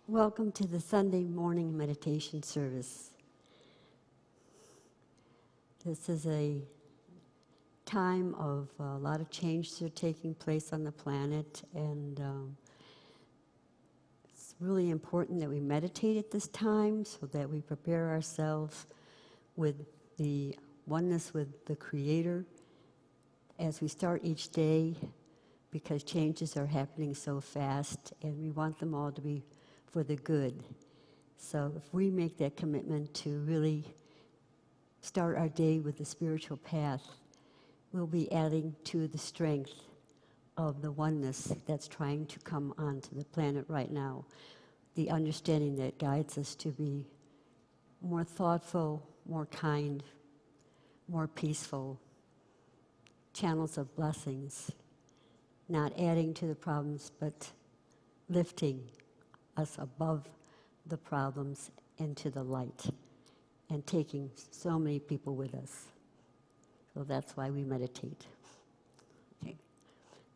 Welcome to the Sunday morning meditation service. This is a time of a lot of changes that are taking place on the planet, and it's really important that we meditate at this time so that we prepare ourselves with the oneness with the Creator as we start each day, because changes are happening so fast and we want them all to be for the good. So if we make that commitment to really start our day with the spiritual path, we'll be adding to the strength of the oneness that's trying to come onto the planet right now. The understanding that guides us to be more thoughtful, more kind, more peaceful, channels of blessings, not adding to the problems, but lifting us above the problems into the light and taking so many people with us. So that's why we meditate. Okay.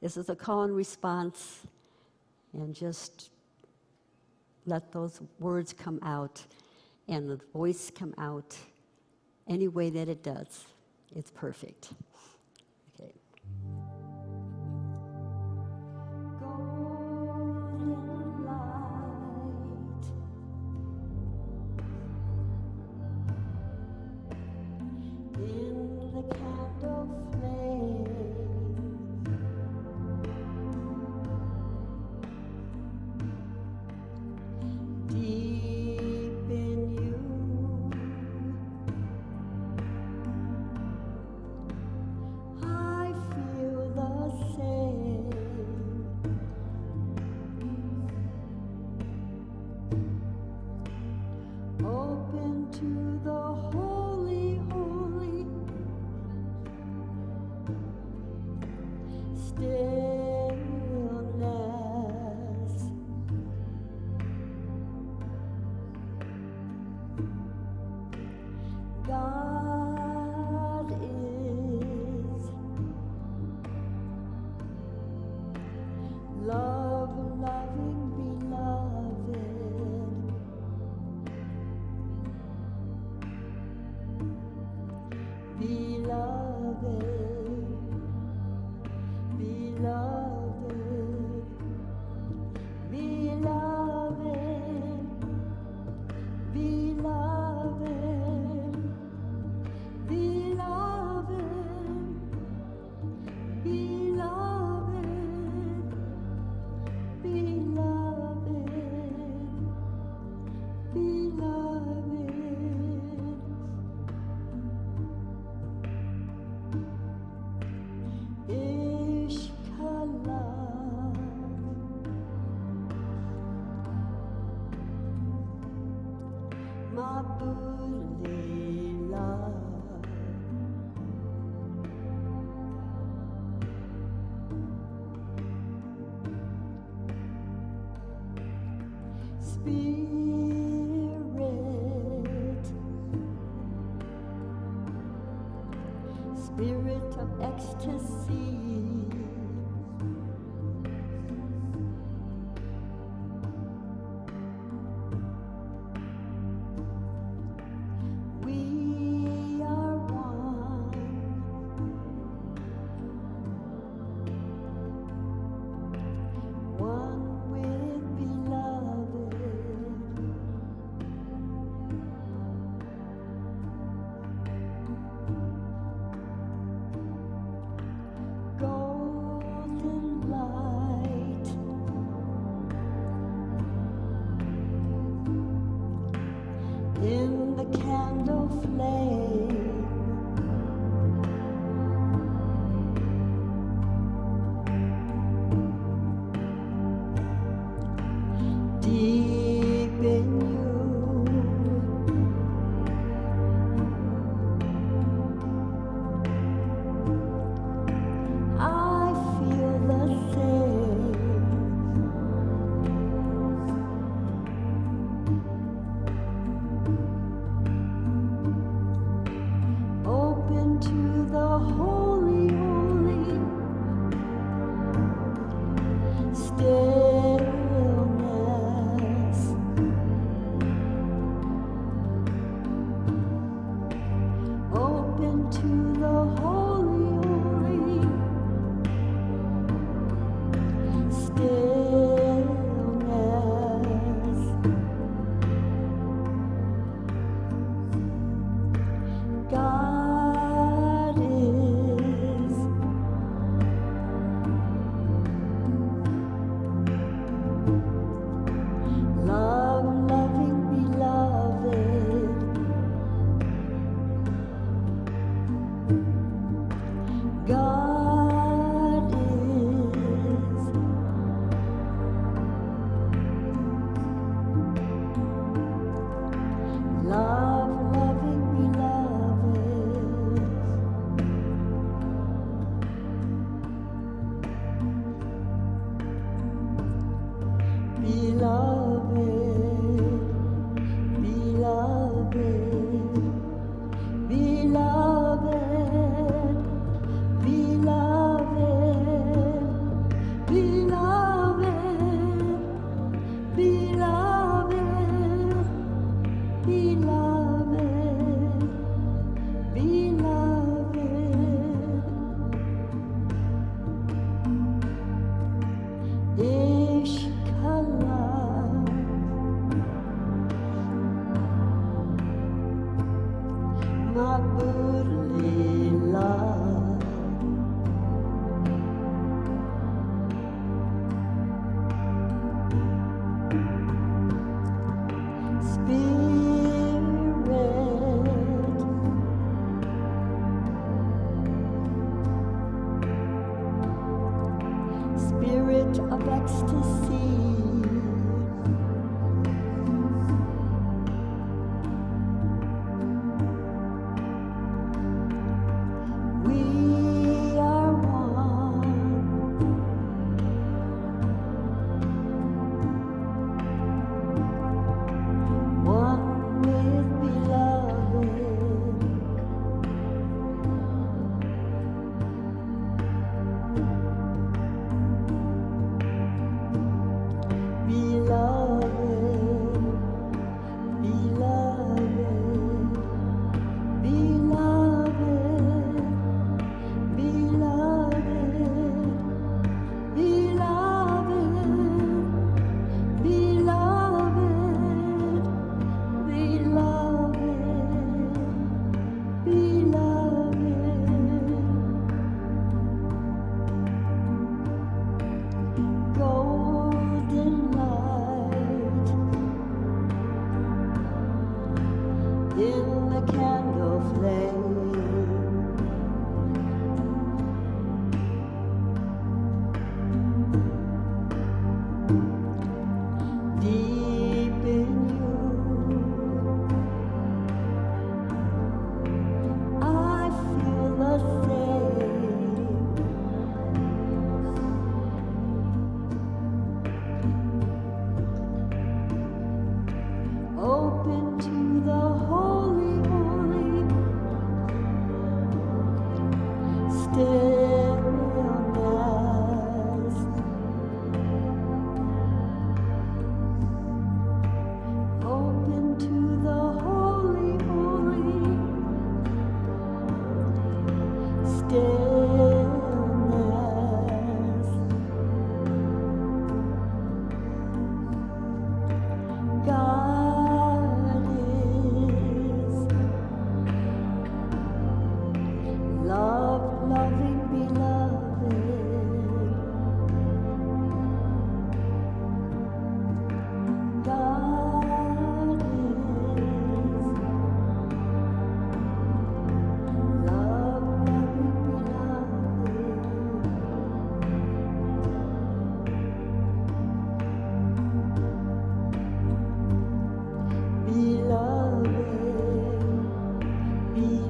This is a call and response, and just let those words come out and the voice come out any way that it does. It's perfect. Okay. Spirit of ecstasy, we are one, one with beloved. Golden light, in the candle flame, deep in you, I feel the same. Spirit of ecstasy, we are one, one with beloved, beloved, beloved, beloved, beloved, beloved, beloved, beloved, beloved, golden light in the candle flame, deep in you, I feel the same. Open to the holy, holy, stillness. Open to the holy, holy, stillness. God is love, loving, beloved. God is love, loving,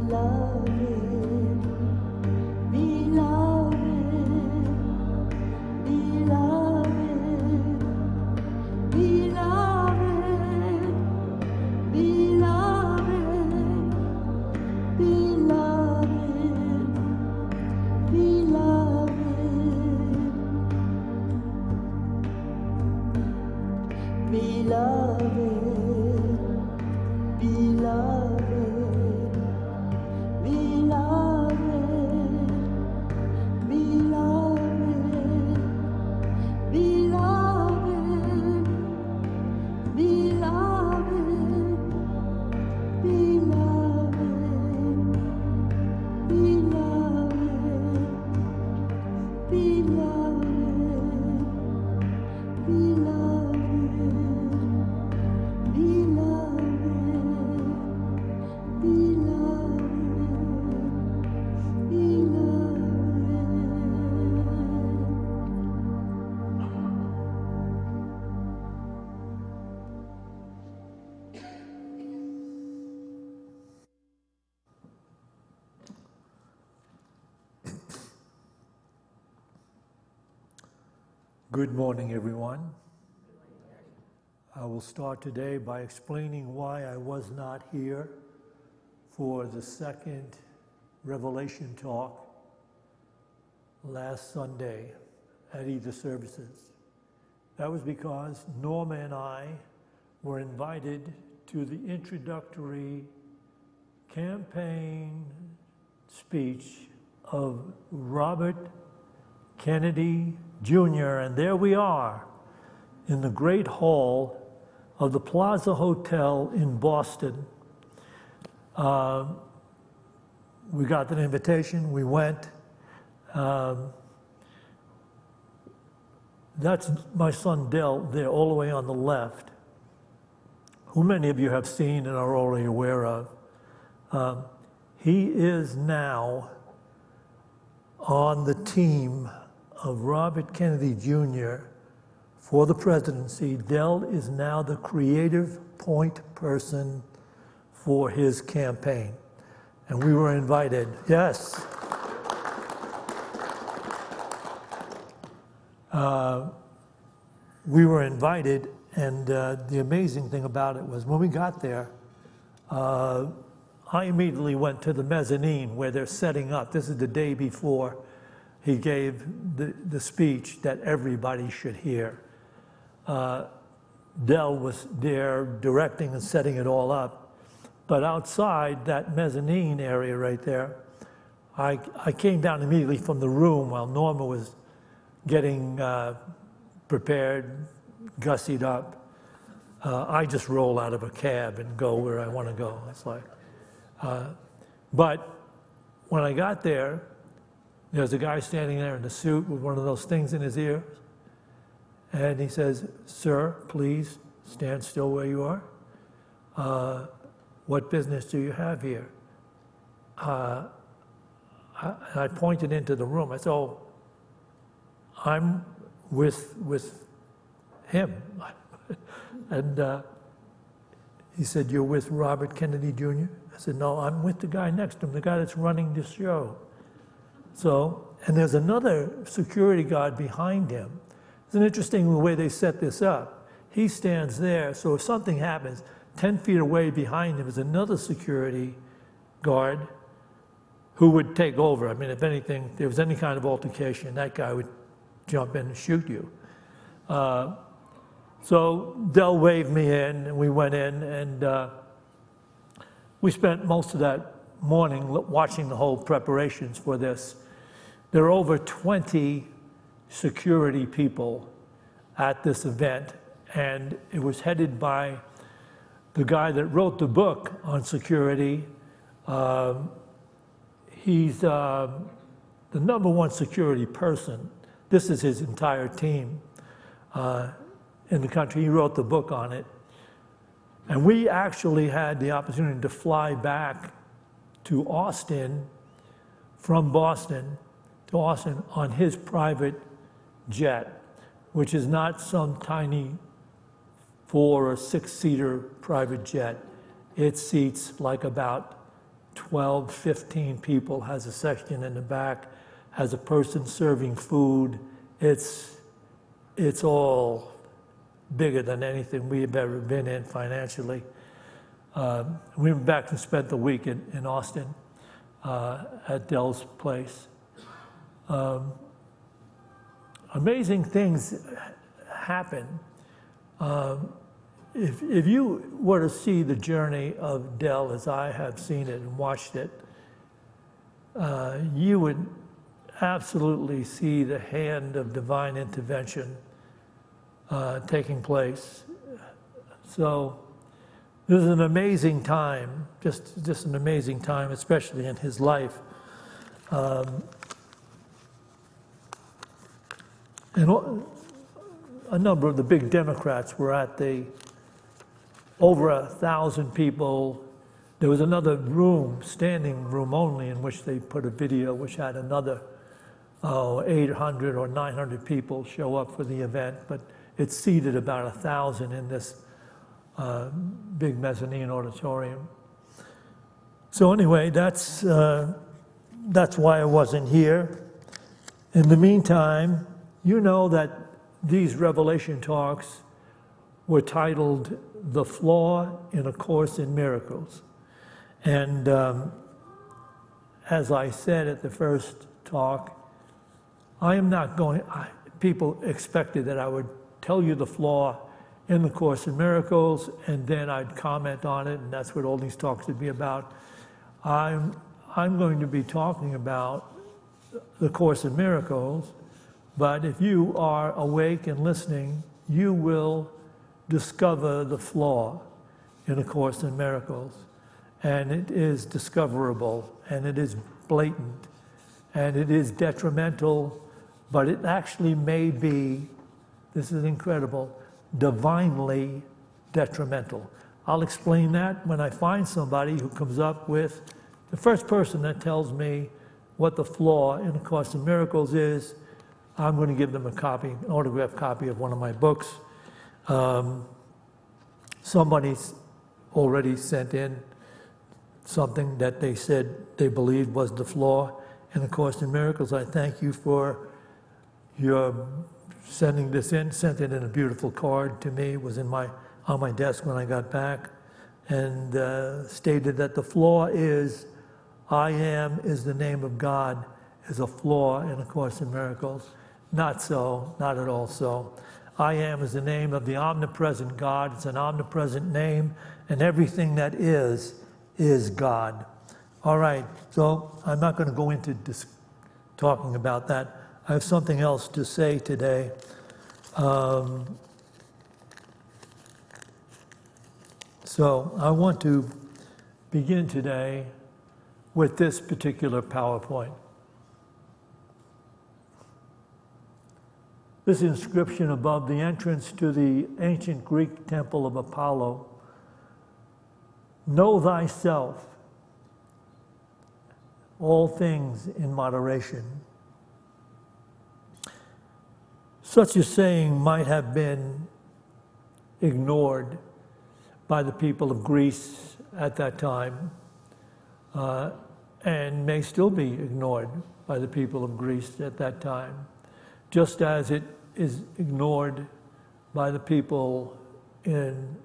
beloved. Beloved, beloved, beloved, beloved, beloved, beloved, beloved, beloved, beloved, Good morning, everyone. I will start today by explaining why I was not here for the second Revelation talk last Sunday at either services. That was because Norma and I were invited to the introductory campaign speech of Robert Kennedy Jr., and there we are in the great hall of the Plaza Hotel in Boston. We got an invitation, we went. That's my son Dell there, all the way on the left. who many of you have seen and are already aware of. He is now on the team of Robert Kennedy Jr. for the presidency. Del is now the creative point person for his campaign. And we were invited, yes. We were invited, and the amazing thing about it was when we got there, I immediately went to the mezzanine where they're setting up. This is the day before he gave the speech that everybody should hear. Del was there directing and setting it all up. But outside that mezzanine area right there, I came down immediately from the room while Norma was getting prepared, gussied up. I just roll out of a cab and go where I want to go. It's like, but when I got there, there's a guy standing there in a suit with one of those things in his ear. And he says, "Sir, please stand still where you are. What business do you have here?" I pointed into the room. I said, "Oh, I'm with him." And he said, "You're with Robert Kennedy Jr.?" I said, "No, I'm with the guy next to him, the guy that's running this show." So, and there's another security guard behind him. It's an interesting the way they set this up. He stands there, so if something happens, 10 feet away behind him is another security guard who would take over. I mean, if anything, if there was any kind of altercation, that guy would jump in and shoot you. So Del waved me in, and we went in, and we spent most of that morning watching the whole preparations for this. There are over 20 security people at this event, and it was headed by the guy that wrote the book on security. He's the #1 security person. This is his entire team in the country. He wrote the book on it. And we actually had the opportunity to fly back to Austin from Boston to Austin on his private jet, which is not some tiny 4 or 6-seater private jet. It seats like about 12, 15 people, has a section in the back, has a person serving food. It's all bigger than anything we have ever been in financially. We went back and spent the week in Austin at Del's place. Amazing things happen. If you were to see the journey of Del as I have seen it and watched it, you would absolutely see the hand of divine intervention taking place. So this is an amazing time, just an amazing time, especially in his life. And a number of the big Democrats were at over 1,000 people. There was another room, standing room only, in which they put a video which had another 800 or 900 people show up for the event, but it seated about 1,000 in this big mezzanine auditorium. So anyway, that's why I wasn't here. In the meantime, you know that these Revelation talks were titled "The Flaw in a Course in Miracles." And as I said at the first talk, I am not going, people expected that I would tell you the flaw in the Course in Miracles, and then I'd comment on it, and that's what all these talks would be about. I'm going to be talking about the Course in Miracles, but if you are awake and listening, you will discover the flaw in A Course in Miracles. And it is discoverable, and it is blatant, and it is detrimental, but it actually may be, this is incredible, divinely detrimental. I'll explain that when I find somebody who comes up with, the first person that tells me what the flaw in A Course in Miracles is, I'm going to give them a copy, an autographed copy of one of my books. Somebody's already sent in something that they said they believed was the flaw in A Course in Miracles. I thank you for your sending this in, sent it in a beautiful card to me. It was on my desk when I got back, and stated that the flaw is, I am is the name of God, is a flaw in A Course in Miracles. Not so, not at all so. I am is the name of the omnipresent God. It's an omnipresent name, and everything that is God. All right, so I'm not going to go into talking about that. I have something else to say today. So I want to begin today with this particular PowerPoint. This inscription above the entrance to the ancient Greek temple of Apollo: know thyself, all things in moderation. Such a saying might have been ignored by the people of Greece at that time, and may still be ignored by the people of Greece at that time, just as it is ignored by the people in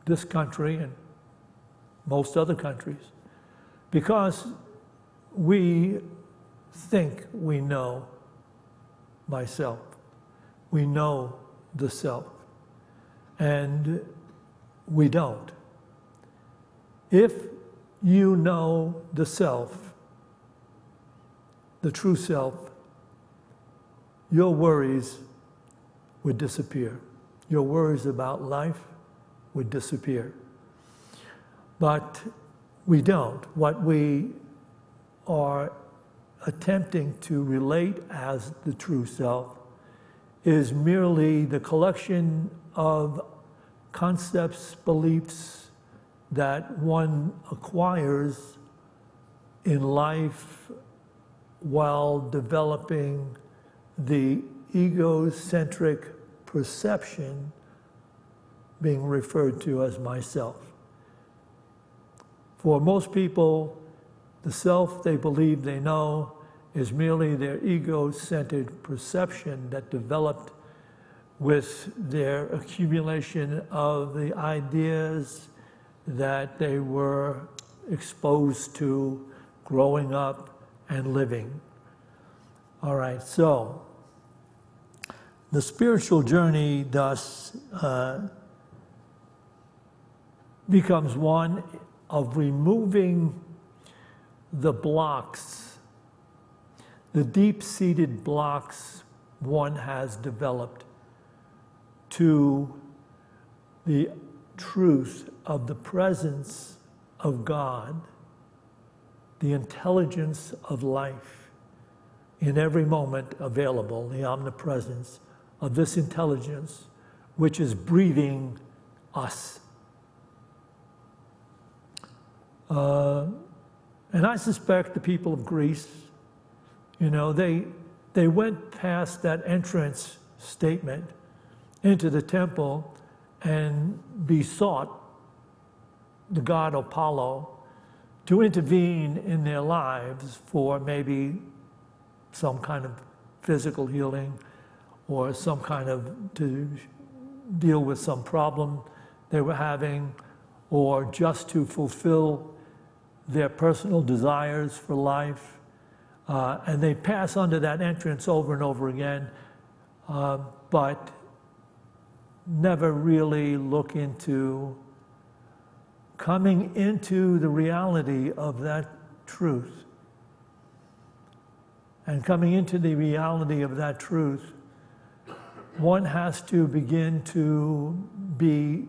this country and most other countries, because we think we know myself. We know the self, and we don't. If you know the self, the true self, your worries would disappear. Your worries about life would disappear. But we don't. What we are attempting to relate as the true self is merely the collection of concepts, beliefs that one acquires in life while developing the egocentric perception being referred to as myself. For most people, the self they believe they know is merely their ego-centered perception that developed with their accumulation of the ideas that they were exposed to growing up and living. All right, so the spiritual journey thus becomes one of removing the blocks, the deep-seated blocks one has developed to the truth of the presence of God, the intelligence of life in every moment available, the omnipresence of this intelligence which is breathing us. And I suspect the people of Greece, you know, they went past that entrance statement into the temple and besought the god Apollo to intervene in their lives for maybe some kind of physical healing or some kind of to deal with some problem they were having, or just to fulfill their personal desires for life. And they pass under that entrance over and over again, but never really look into coming into the reality of that truth. And coming into the reality of that truth, one has to begin to be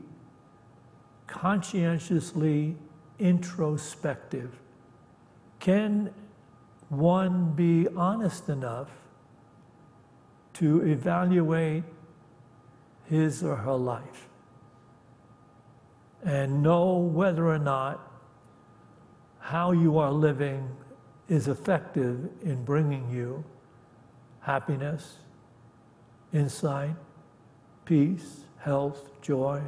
conscientiously introspective. Can one be honest enough to evaluate his or her life and know whether or not how you are living is effective in bringing you happiness, insight, peace, health, joy.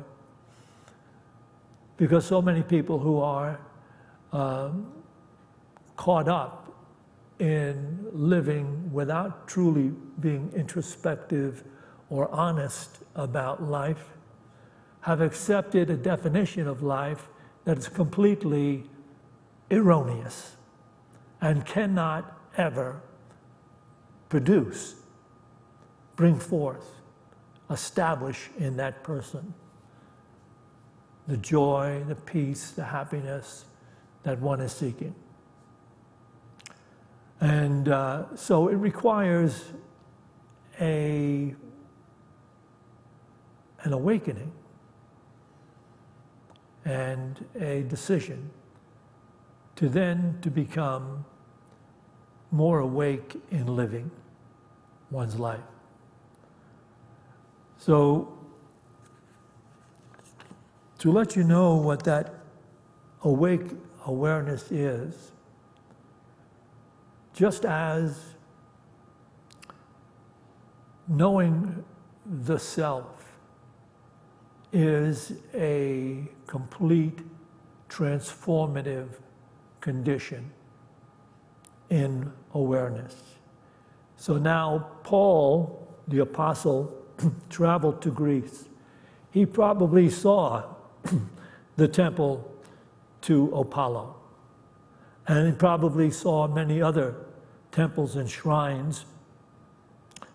Because so many people who are caught up in living without truly being introspective or honest about life have accepted a definition of life that is completely erroneous and cannot ever produce, bring forth, establish in that person the joy, the peace, the happiness that one is seeking. And so it requires an awakening and a decision to become more awake in living one's life. So, to let you know what that awake awareness is, just as knowing the self is a complete transformative condition in awareness. So now Paul, the apostle, traveled to Greece. He probably saw the temple to Apollo, and he probably saw many other temples and shrines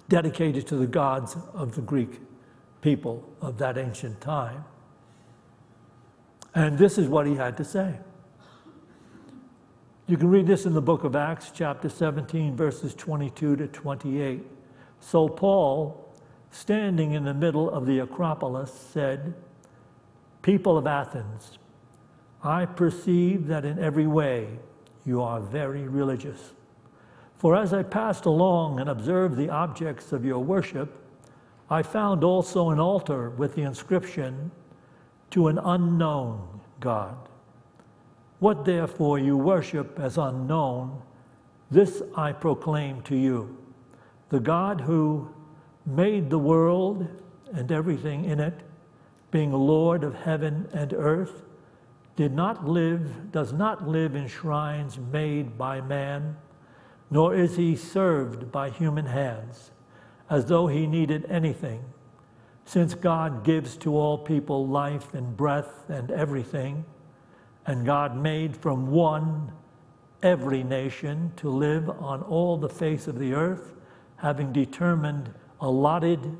dedicated to the gods of the Greek people of that ancient time. And this is what he had to say. You can read this in the book of Acts, chapter 17, verses 22 to 28. So Paul, standing in the middle of the Acropolis, said, "People of Athens, I perceive that in every way you are very religious. For as I passed along and observed the objects of your worship, I found also an altar with the inscription, 'To an unknown God.' What therefore you worship as unknown, this I proclaim to you. The God who made the world and everything in it, being Lord of heaven and earth, does not live in shrines made by man, nor is he served by human hands, as though he needed anything, since God gives to all people life and breath and everything, and God made from one every nation to live on all the face of the earth, having determined allotted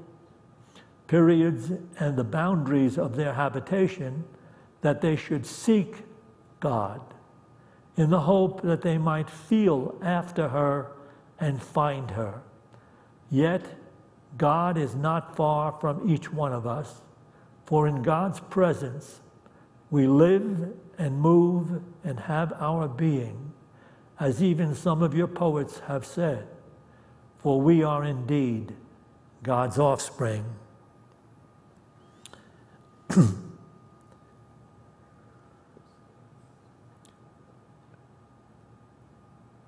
periods and the boundaries of their habitation, that they should seek God, in the hope that they might feel after her and find her. Yet God is not far from each one of us, for in God's presence we live and move and have our being, as even some of your poets have said, for we are indeed God's offspring."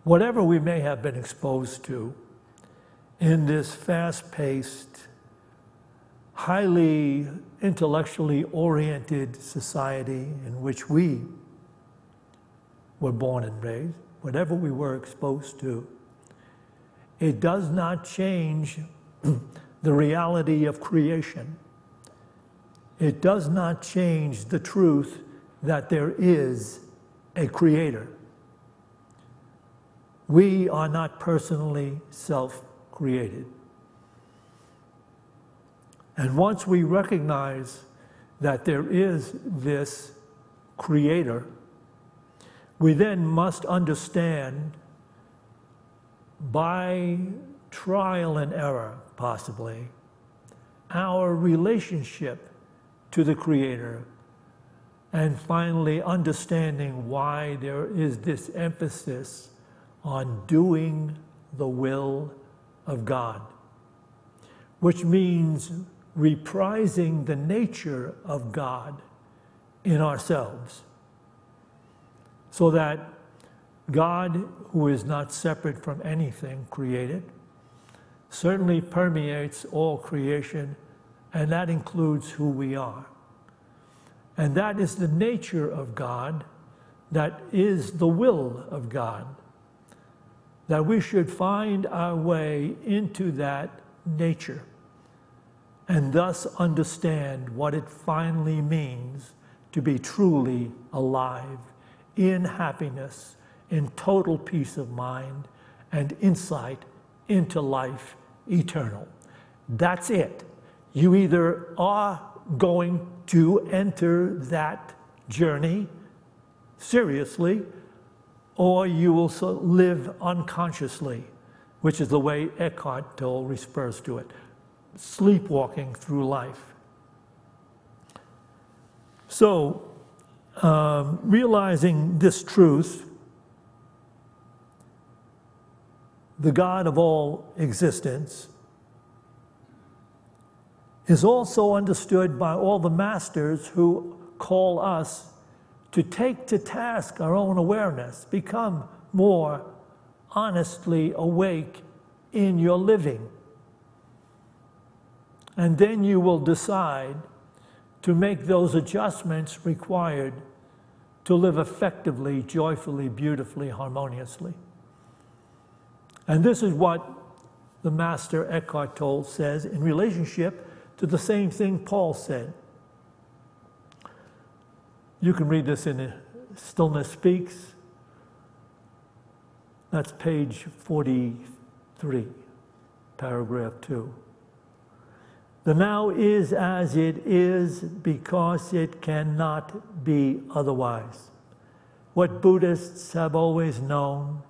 Whatever we may have been exposed to in this fast-paced, highly intellectually oriented society in which we were born and raised, whatever we were exposed to, it does not change the reality of creation. It does not change the truth that there is a creator. We are not personally self-created. And once we recognize that there is this creator, we then must understand, by trial and error possibly, our relationship to the creator, and finally understanding why there is this emphasis on doing the will of God, which means reprising the nature of God in ourselves. So that God, who is not separate from anything created, certainly permeates all creation, and that includes who we are. And that is the nature of God, that is the will of God, that we should find our way into that nature and thus understand what it finally means to be truly alive, in happiness, in total peace of mind, and insight into life eternal. That's it. You either are going to enter that journey seriously, or you will live unconsciously, which is the way Eckhart Tolle refers to it, sleepwalking through life. So, realizing this truth, the God of all existence, is also understood by all the masters who call us to take to task our own awareness, become more honestly awake in your living. And then you will decide to make those adjustments required to live effectively, joyfully, beautifully, harmoniously. And this is what the Master Eckhart Tolle says in relationship to the same thing Paul said. You can read this in Stillness Speaks. That's page 43, paragraph 2. The now is as it is because it cannot be otherwise. What Buddhists have always known,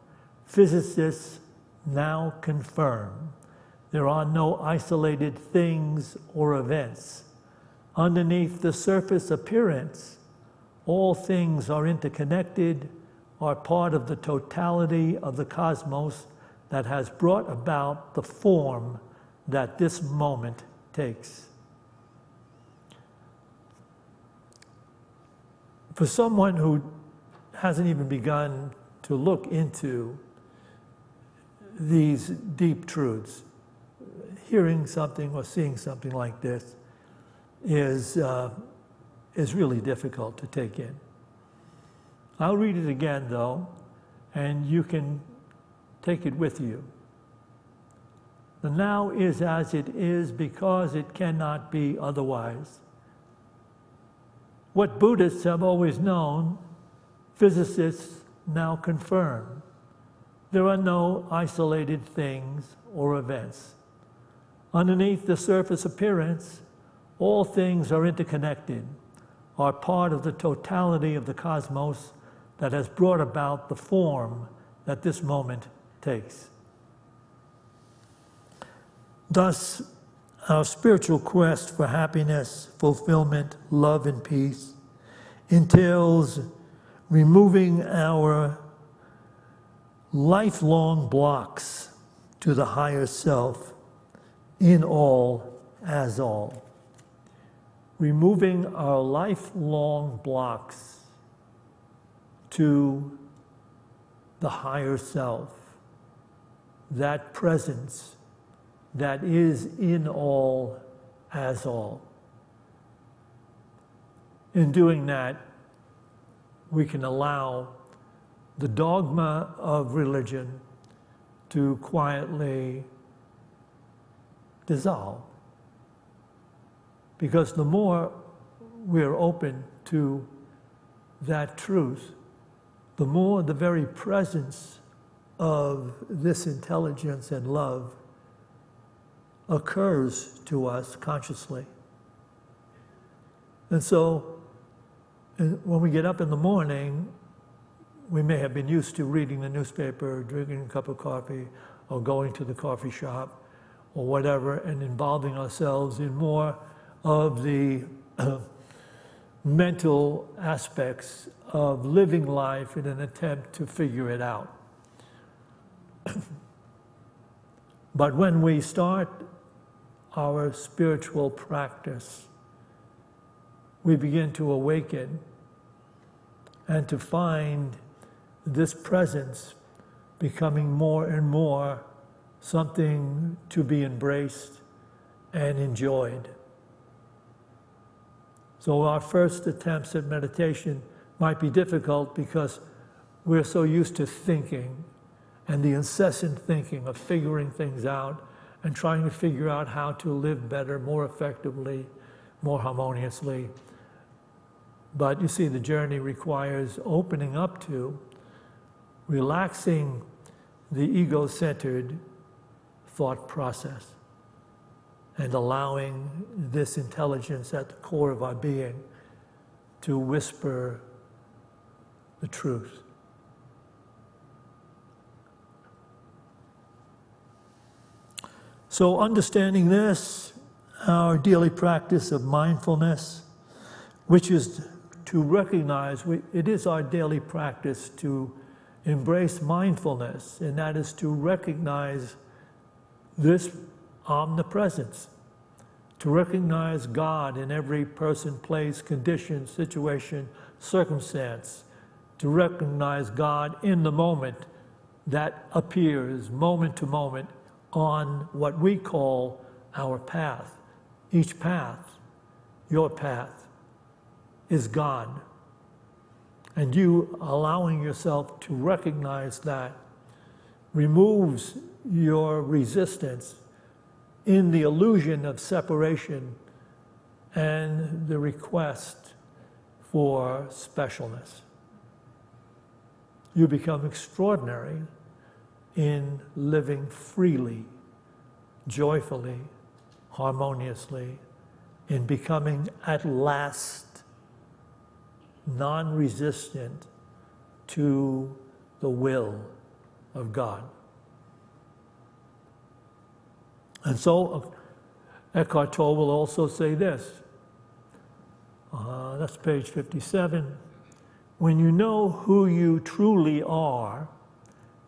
physicists now confirm. There are no isolated things or events. Underneath the surface appearance, all things are interconnected, are part of the totality of the cosmos that has brought about the form that this moment takes. For someone who hasn't even begun to look into these deep truths, hearing something or seeing something like this is really difficult to take in. I'll read it again, though, and you can take it with you. The now is as it is because it cannot be otherwise. What Buddhists have always known, physicists now confirm. There are no isolated things or events. Underneath the surface appearance, all things are interconnected, are part of the totality of the cosmos that has brought about the form that this moment takes. Thus, our spiritual quest for happiness, fulfillment, love, and peace entails removing our lifelong blocks to the higher self in all as all. Removing our lifelong blocks to the higher self, that presence that is in all as all. In doing that, we can allow the dogma of religion to quietly dissolve. Because the more we're open to that truth, the more the very presence of this intelligence and love occurs to us consciously. And so, when we get up in the morning, we may have been used to reading the newspaper, drinking a cup of coffee, or going to the coffee shop, or whatever, and involving ourselves in more of the mental aspects of living life in an attempt to figure it out. But when we start our spiritual practice, we begin to awaken and to find this presence becoming more and more something to be embraced and enjoyed. So our first attempts at meditation might be difficult because we're so used to thinking and the incessant thinking of figuring things out and trying to figure out how to live better, more effectively, more harmoniously. But you see, the journey requires opening up to, relaxing the ego-centered thought process and allowing this intelligence at the core of our being to whisper the truth. So understanding this, our daily practice of mindfulness, which is to recognize, it is our daily practice to embrace mindfulness, and that is to recognize this omnipresence, to recognize God in every person, place, condition, situation, circumstance, to recognize God in the moment that appears moment to moment on what we call our path. Each path, your path, is God. And you allowing yourself to recognize that removes your resistance in the illusion of separation and the request for specialness. You become extraordinary in living freely, joyfully, harmoniously, in becoming at last non-resistant to the will of God. And so Eckhart Tolle will also say this, that's page 57, when you know who you truly are,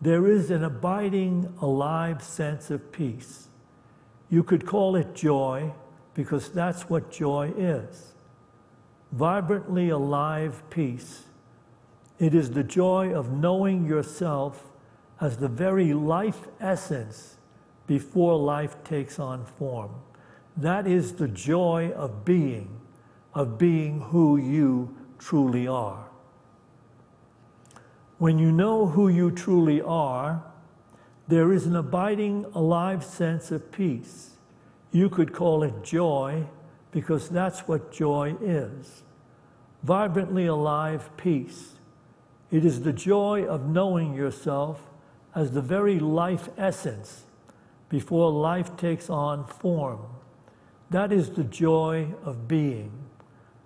there is an abiding, alive sense of peace. You could call it joy, because that's what joy is. Vibrantly alive peace. It is the joy of knowing yourself as the very life essence before life takes on form. That is the joy of being who you truly are. When you know who you truly are, there is an abiding, alive sense of peace. You could call it joy, because that's what joy is. Vibrantly alive peace. It is the joy of knowing yourself as the very life essence before life takes on form. That is the joy of being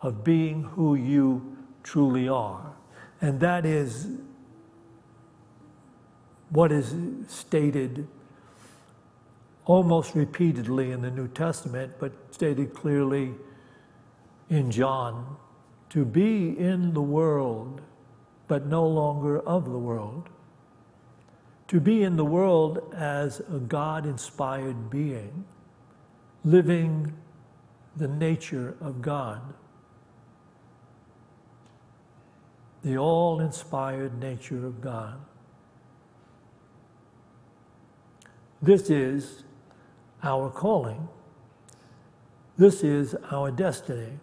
who you truly are. And that is what is stated almost repeatedly in the New Testament, but stated clearly in John, to be in the world, but no longer of the world. To be in the world as a God-inspired being, living the nature of God, the all-inspired nature of God. This is our calling. This is our destiny.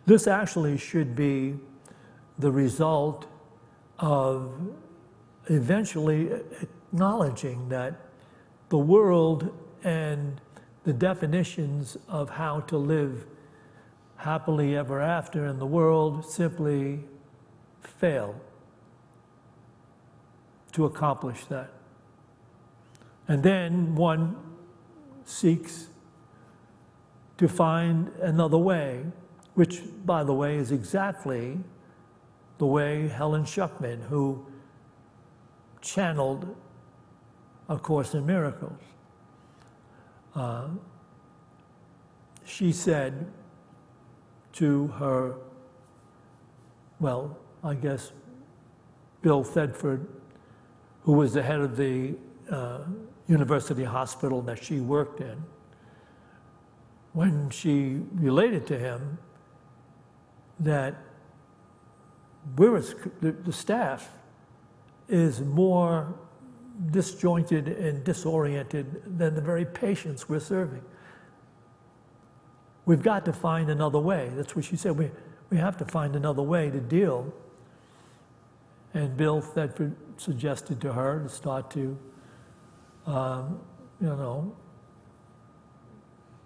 This actually should be the result of eventually acknowledging that the world and the definitions of how to live happily ever after in the world simply fail to accomplish that. And then one seeks to find another way, which, by the way, is exactly the way Helen Schuckman, who channeled A Course in Miracles, she said to her, well, I guess Bill Thetford, who was the head of the university hospital that she worked in, when she related to him, that the staff is more disjointed and disoriented than the very patients we're serving. We've got to find another way. That's what she said. We have to find another way to deal. And Bill Thetford suggested to her to start to,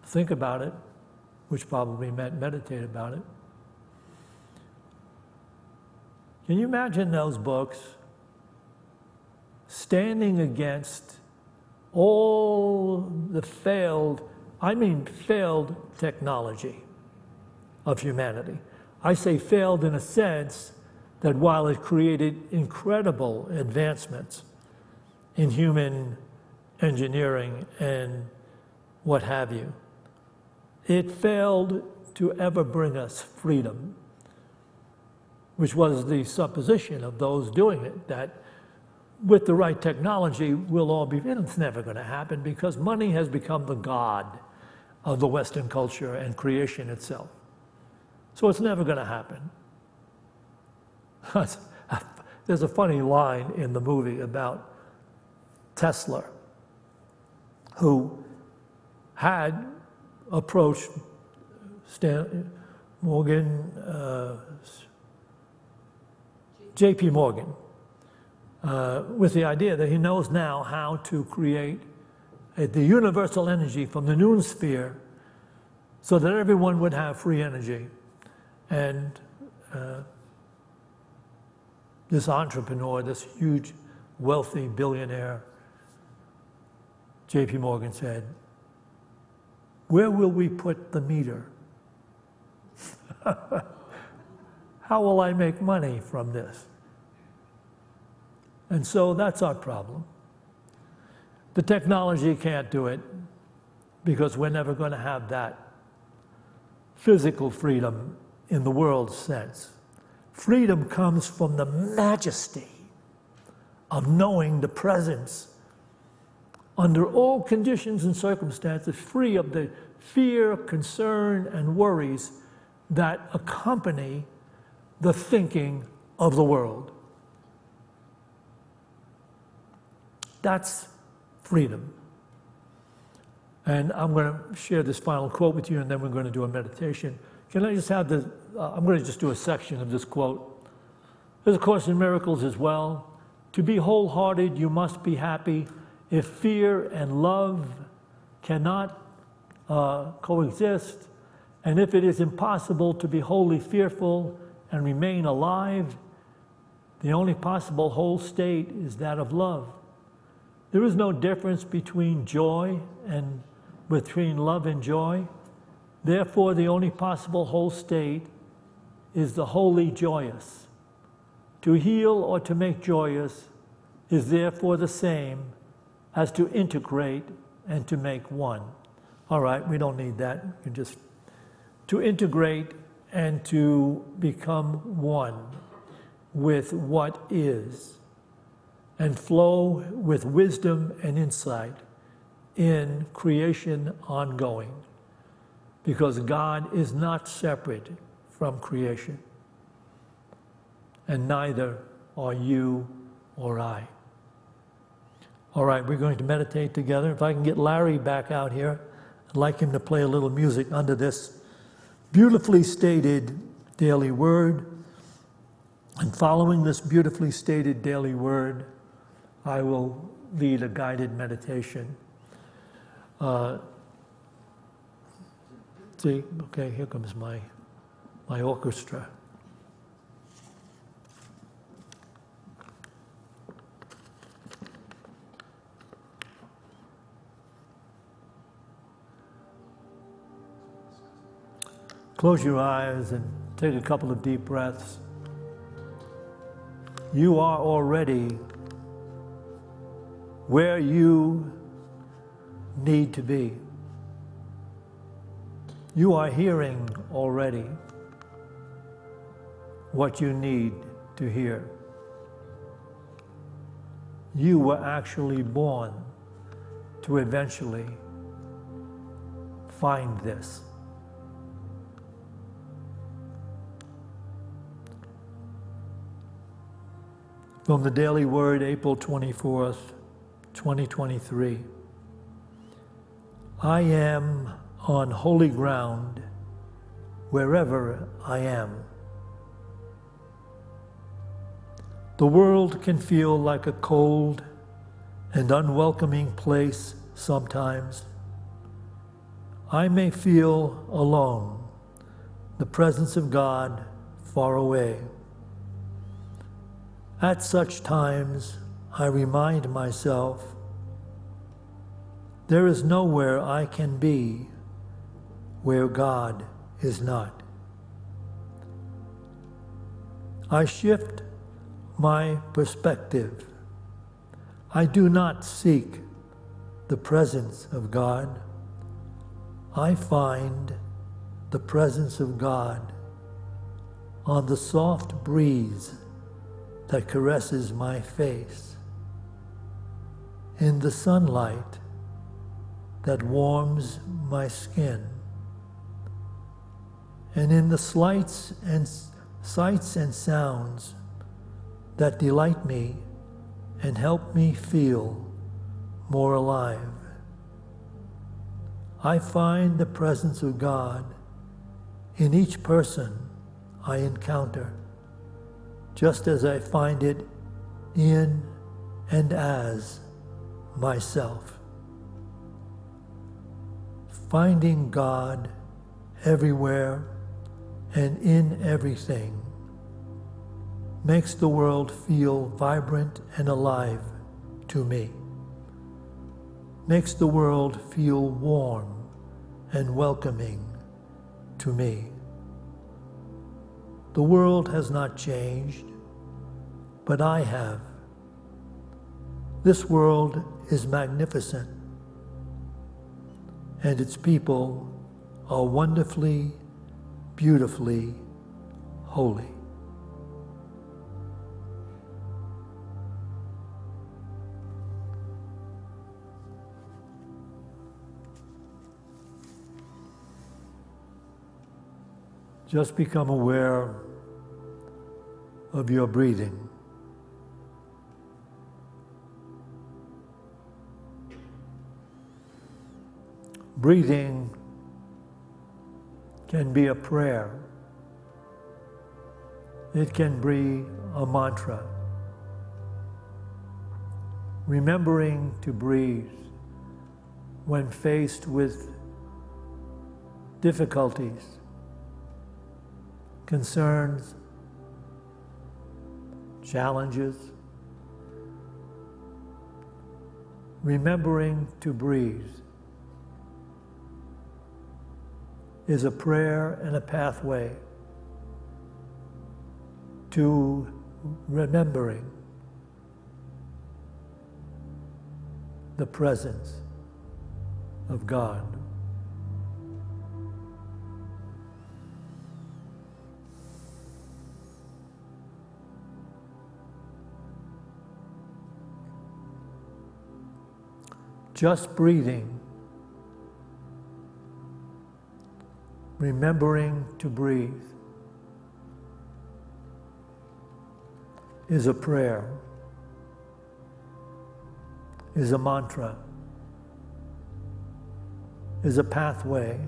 think about it, which probably meant meditate about it. Can you imagine those books standing against all the failed technology of humanity? I say failed in a sense that while it created incredible advancements in human engineering and what have you, it failed to ever bring us freedom, which was the supposition of those doing it, that with the right technology, we'll all be, and it's never going to happen because money has become the god of the Western culture and creation itself. So it's never going to happen. There's a funny line in the movie about Tesla, who had approached J.P. Morgan, with the idea that he knows now how to create the universal energy from the noon sphere so that everyone would have free energy. And this entrepreneur, this huge, wealthy billionaire, J.P. Morgan said, "Where will we put the meter? How will I make money from this?" And so that's our problem. The technology can't do it because we're never going to have that physical freedom in the world's sense. Freedom comes from the majesty of knowing the presence under all conditions and circumstances, free of the fear, concern, and worries that accompany the thinking of the world. That's freedom. And I'm going to share this final quote with you, and then we're going to do a meditation. Can I just have I'm going to just do a section of this quote. There's a Course in Miracles as well. To be wholehearted, you must be happy. If fear and love cannot coexist, and if it is impossible to be wholly fearful and remain alive, the only possible whole state is that of love. There is no difference between love and joy. Therefore, the only possible whole state is the wholly joyous. To heal or to make joyous is therefore the same as to integrate and to make one. All right, we don't need that. You can just to integrate and to become one with what is, and flow with wisdom and insight in creation ongoing, because God is not separate from creation, and neither are you or I. All right, we're going to meditate together. If I can get Larry back out here, I'd like him to play a little music under this beautifully stated daily word. And following this beautifully stated daily word, I will lead a guided meditation. See, okay, here comes my orchestra. Close your eyes and take a couple of deep breaths. You are already where you need to be. You are hearing already what you need to hear. You were actually born to eventually find this. From the Daily Word, April 24th, 2023. I am on holy ground wherever I am. The world can feel like a cold and unwelcoming place sometimes. I may feel alone, the presence of God far away. At such times, I remind myself, there is nowhere I can be where God is not. I shift my perspective. I do not seek the presence of God. I find the presence of God on the soft breeze that caresses my face, in the sunlight that warms my skin, and in the sights and sounds that delight me and help me feel more alive. I find the presence of God in each person I encounter, just as I find it in and as myself. Finding God everywhere and in everything makes the world feel vibrant and alive to me, makes the world feel warm and welcoming to me. The world has not changed, but I have. This world is magnificent, and its people are wonderfully, beautifully holy. Just become aware of your breathing. Breathing can be a prayer. It can be a mantra. Remembering to breathe when faced with difficulties, concerns, challenges. Remembering to breathe is a prayer and a pathway to remembering the presence of God. Just breathing, remembering to breathe, is a prayer, is a mantra, is a pathway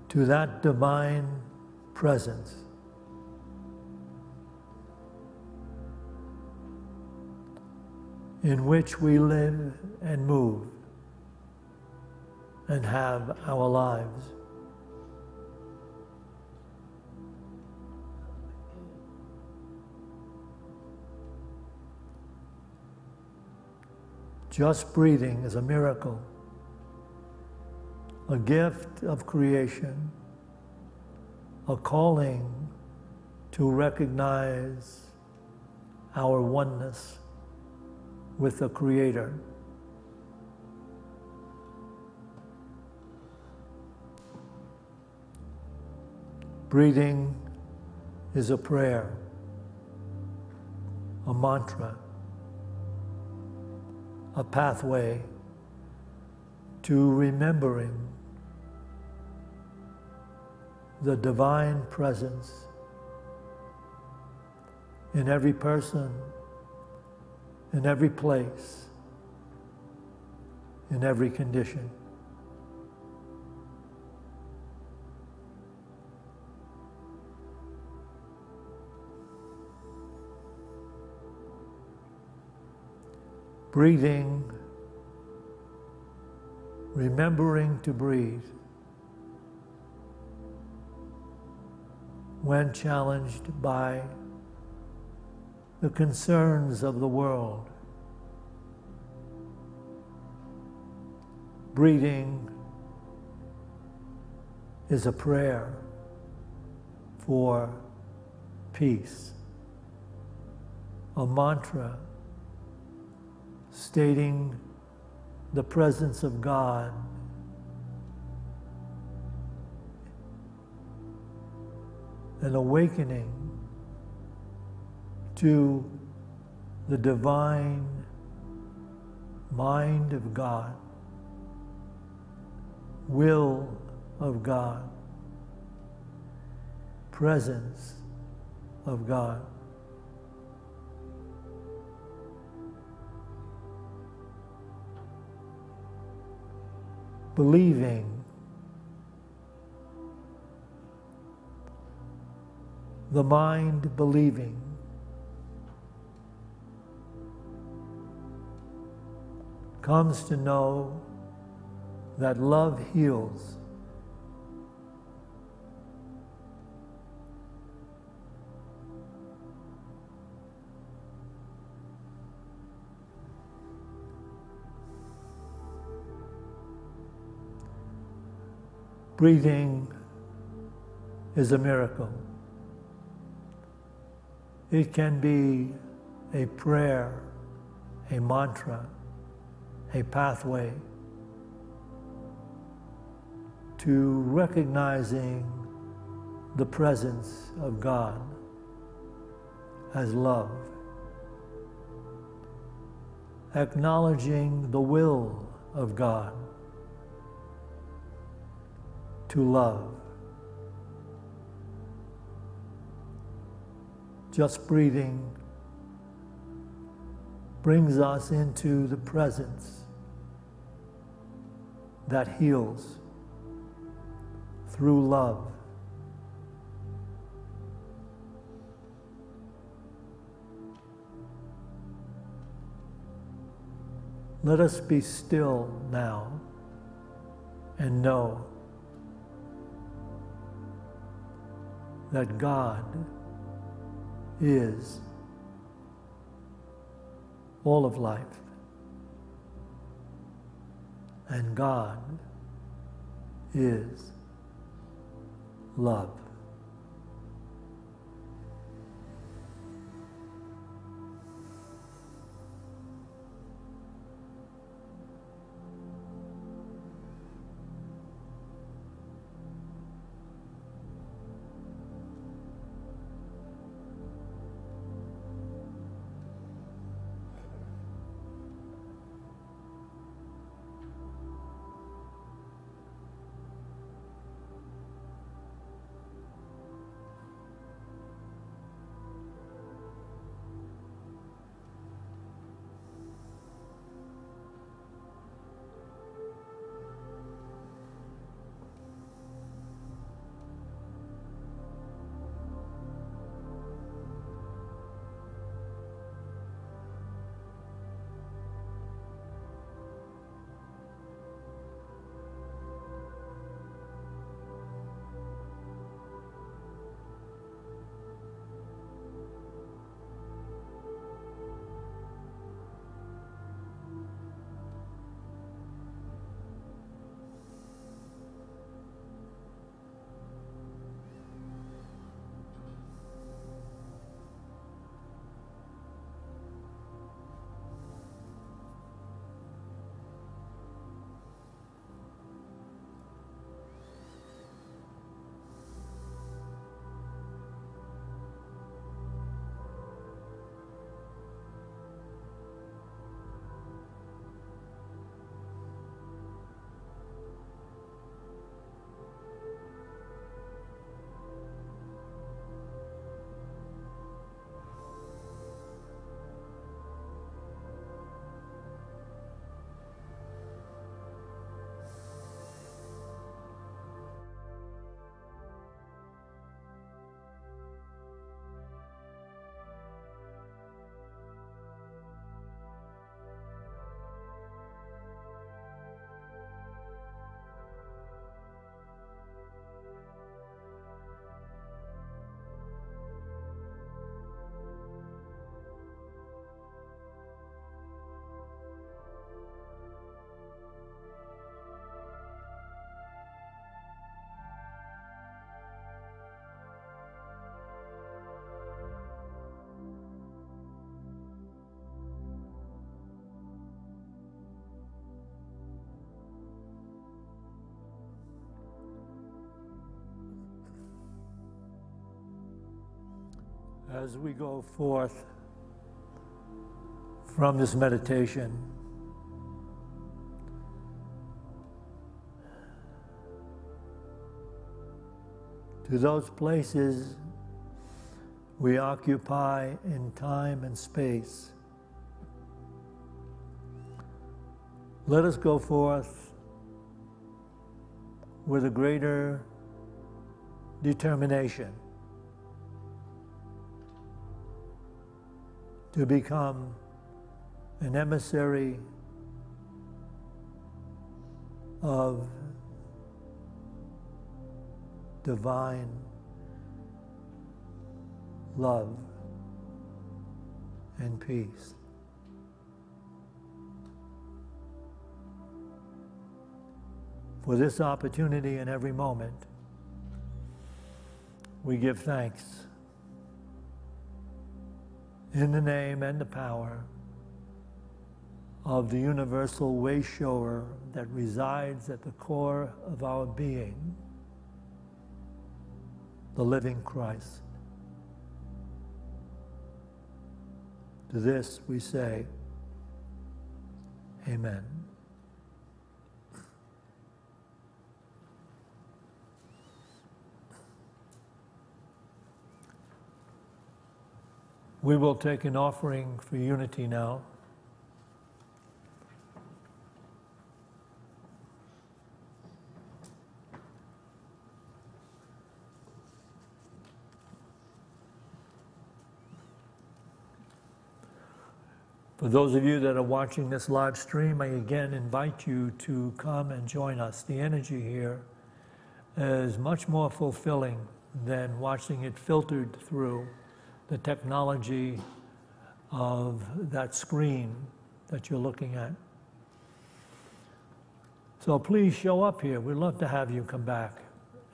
to that divine presence. In which we live and move and have our lives. Just breathing is a miracle, a gift of creation, a calling to recognize our oneness with the Creator. Breathing is a prayer, a mantra, a pathway to remembering the divine presence in every person, in every place, in every condition. Breathing, remembering to breathe when challenged by the concerns of the world. Breathing is a prayer for peace, a mantra stating the presence of God an awakening to the divine mind of God, will of God, presence of God. Believing, the mind believing, comes to know that love heals. Breathing is a miracle. It can be a prayer, a mantra, a pathway to recognizing the presence of God as love, acknowledging the will of God to love. Just breathing brings us into the presence that heals through love. Let us be still now and know that God is all of life, and God is love. As we go forth from this meditation, to those places we occupy in time and space, let us go forth with a greater determination to become an emissary of divine love and peace. For this opportunity in every moment, we give thanks in the name and the power of the universal way shower that resides at the core of our being, the living Christ. To this we say, Amen. We will take an offering for unity now. For those of you that are watching this live stream, I again invite you to come and join us. The energy here is much more fulfilling than watching it filtered through the technology of that screen that you're looking at. So please show up here. We'd love to have you come back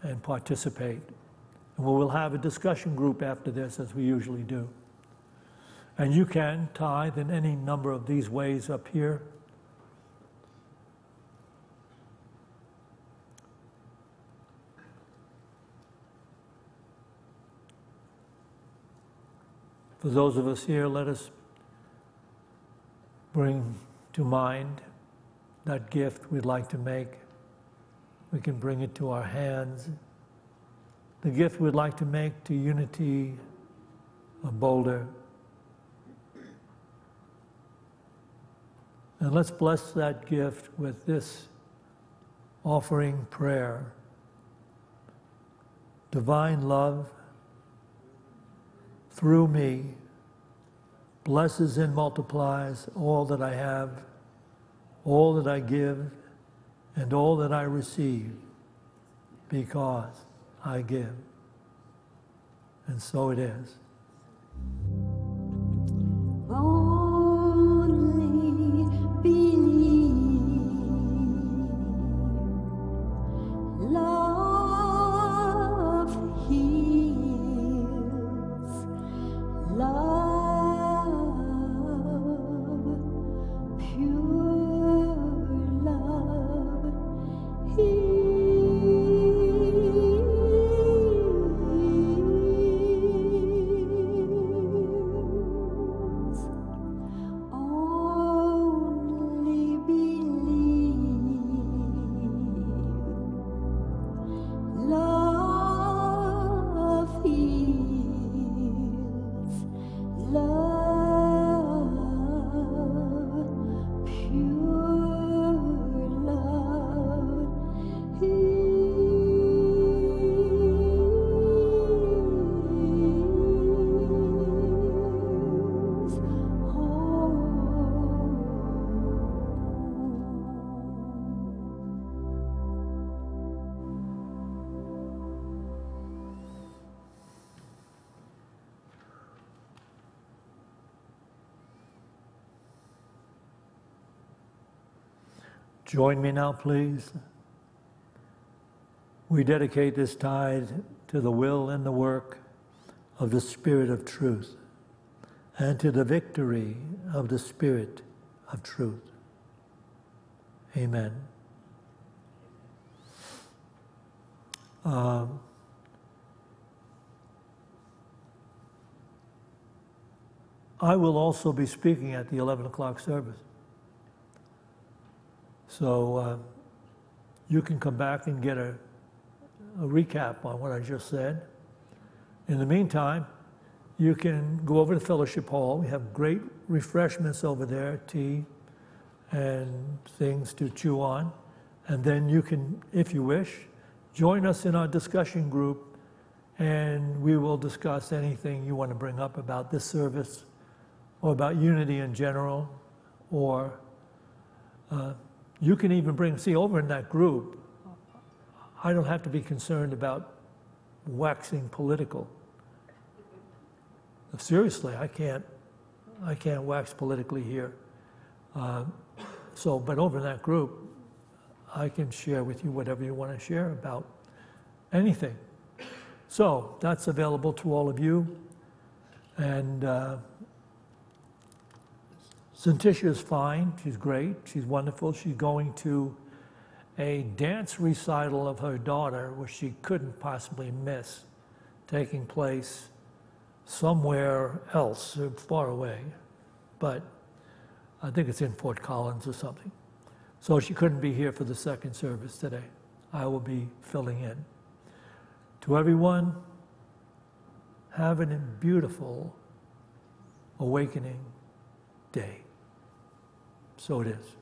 and participate. And we will have a discussion group after this, as we usually do. And you can tithe in any number of these ways up here. For those of us here, let us bring to mind that gift we'd like to make. We can bring it to our hands. The gift we'd like to make to Unity of Boulder. And let's bless that gift with this offering prayer. Divine love, through me, blesses and multiplies all that I have, all that I give, and all that I receive, because I give. And so it is. Only believe. Love heals. Love, pure love heals. Only believe. Love heals. Love, pure love heals. Join me now, please. We dedicate this tithe to the will and the work of the Spirit of truth and to the victory of the Spirit of truth. Amen. I will also be speaking at the 11 o'clock service. So you can come back and get a recap on what I just said. In the meantime, you can go over to Fellowship Hall. We have great refreshments over there, tea and things to chew on. And then you can, if you wish, join us in our discussion group, and we will discuss anything you want to bring up about this service or about Unity in general, or you can even bring, see, over in that group, I don't have to be concerned about waxing political. Seriously, I can't wax politically here. But over in that group, I can share with you whatever you want to share about anything. So that's available to all of you. And Cinticia is fine. She's great. She's wonderful. She's going to a dance recital of her daughter, which she couldn't possibly miss, taking place somewhere else, far away, but I think it's in Fort Collins or something. So she couldn't be here for the second service today. I will be filling in. To everyone, have a beautiful awakening day. So it is.